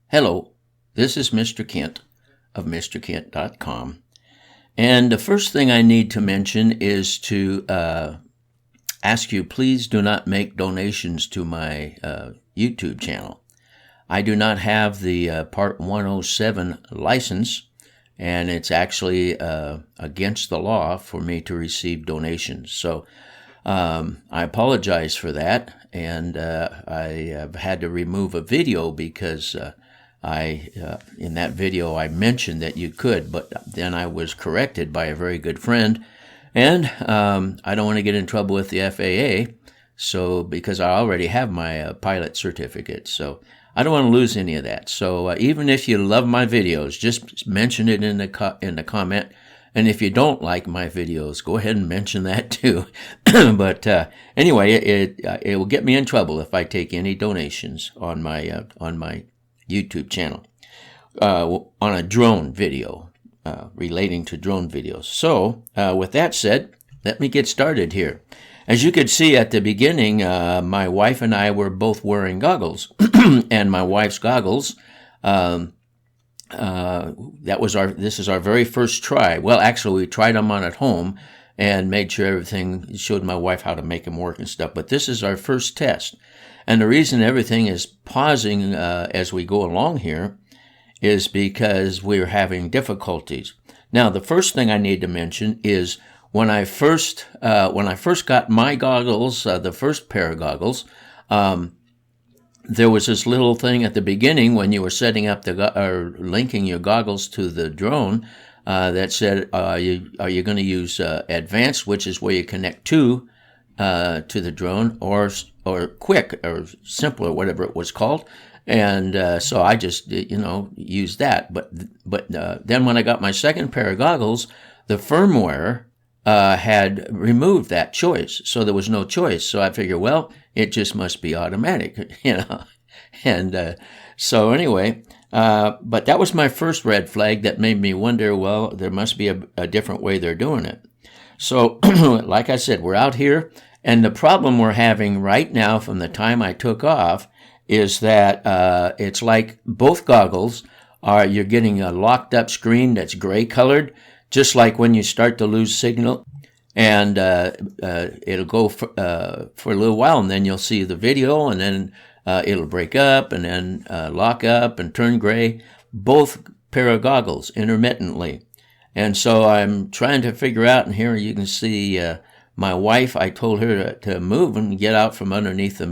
Hello, this is Mr. Kent of MrKent.com. And the first thing I need to mention is to ask you, please do not make donations to my YouTube channel. I do not have the Part 107 license, and it's actually against the law for me to receive donations. So I apologize for that, and I have had to remove a video because in that video I mentioned that you could, but then I was corrected by a very good friend, and I don't want to get in trouble with the FAA, so because I already have my pilot certificate, so I don't want to lose any of that. So even if you love my videos, just mention it in the comment. And if you don't like my videos, go ahead and mention that too. But anyway, it will get me in trouble if I take any donations on my YouTube channel on a drone video, relating to drone videos. So with that said, let me get started here. As you could see at the beginning, my wife and I were both wearing goggles, and my wife's goggles. This is our very first try. Well, actually, we tried them on at home and made sure everything, showed my wife how to make them work and stuff. But this is our first test. And the reason everything is pausing as we go along here is because we're having difficulties. Now, the first thing I need to mention is when I first got my goggles, the first pair of goggles, there was this little thing at the beginning when you were setting up or linking your goggles to the drone that said, are you going to use advanced, which is where you connect to the drone, or quick or simple or whatever it was called. And so I just used that. But then when I got my second pair of goggles, the firmware had removed that choice, so there was no choice. So I figured, well, it just must be automatic, And so anyway, but that was my first red flag that made me wonder, well, there must be a different way they're doing it. So like I said, we're out here, and the problem we're having right now from the time I took off is that it's like both goggles you're getting a locked up screen that's gray colored, just like when you start to lose signal, and it'll go for a little while, and then you'll see the video, and then it'll break up, and then lock up and turn gray, both pair of goggles intermittently. And so I'm trying to figure out, and here you can see my wife, I told her to move and get out from underneath the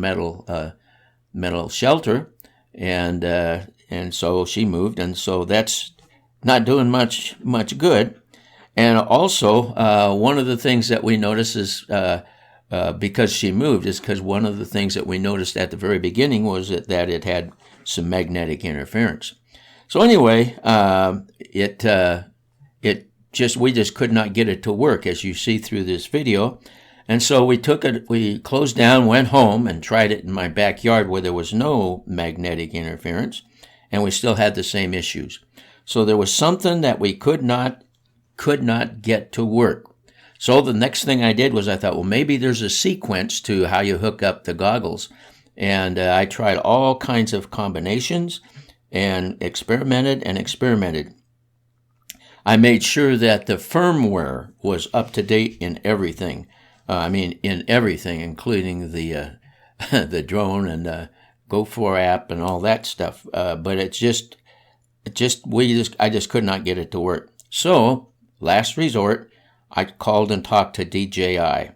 metal shelter, and so she moved, and so that's not doing much good. And also, one of the things that we noticed is, because she moved, is because one of the things that we noticed at the very beginning was that it had some magnetic interference. So anyway, we just could not get it to work, as you see through this video. And so we closed down, went home, and tried it in my backyard where there was no magnetic interference, and we still had the same issues. So there was something that we could not get to work. So the next thing I did was I thought, well, maybe there's a sequence to how you hook up the goggles. And I tried all kinds of combinations and experimented. I made sure that the firmware was up to date in everything. In everything, including the the drone and the Go4 app and all that stuff. But I just could not get it to work. So last resort, I called and talked to DJI.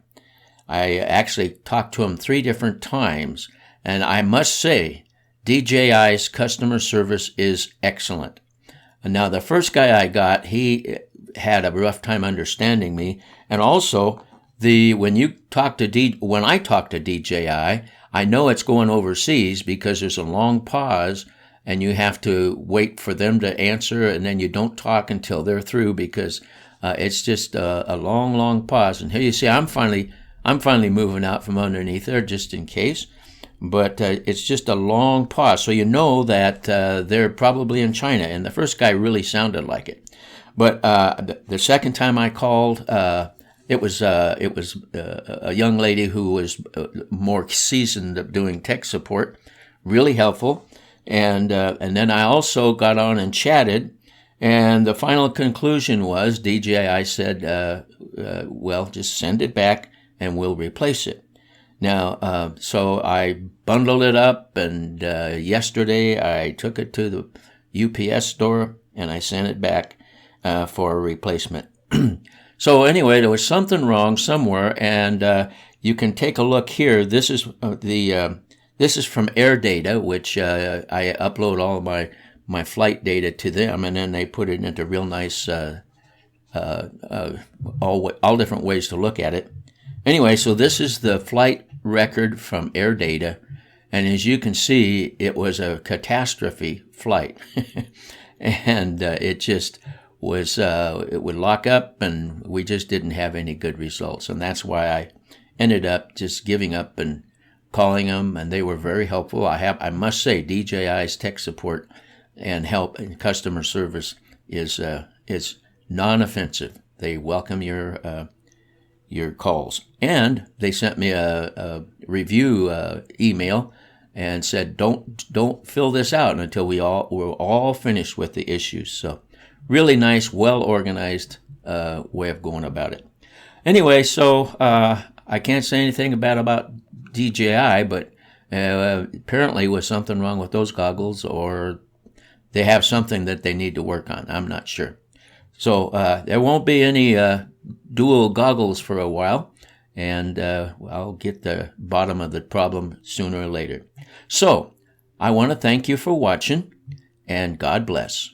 I actually talked to him 3 different times, and I must say, DJI's customer service is excellent. Now, the first guy I got, he had a rough time understanding me, and also when I talk to DJI, I know it's going overseas because there's a long pause, and you have to wait for them to answer, and then you don't talk until they're through because it's just a long pause. And here you see, I'm finally moving out from underneath there just in case, but it's just a long pause. So you know that they're probably in China, and the first guy really sounded like it. But the second time I called, it was a young lady who was more seasoned at doing tech support, really helpful. And then I also got on and chatted, and the final conclusion was DJI said, well, just send it back and we'll replace it. Now, so I bundled it up, and yesterday I took it to the UPS store and I sent it back for a replacement. So anyway, there was something wrong somewhere, and you can take a look here. This is this is from AirData, which I upload all my flight data to them, and then they put it into real nice all different ways to look at it. Anyway, so this is the flight record from AirData, and as you can see, it was a catastrophe flight, and it just was. It would lock up, and we just didn't have any good results, and that's why I ended up just giving up and calling them, and they were very helpful. I must say, DJI's tech support and help and customer service is non-offensive. They welcome your calls, and they sent me a review email and said don't fill this out until we're all finished with the issues. So really nice, well organized way of going about it. Anyway, so I can't say anything about DJI, but apparently was something wrong with those goggles, or they have something that they need to work on. I'm not sure. So there won't be any dual goggles for a while, and I'll get the bottom of the problem sooner or later. So I want to thank you for watching, and God bless.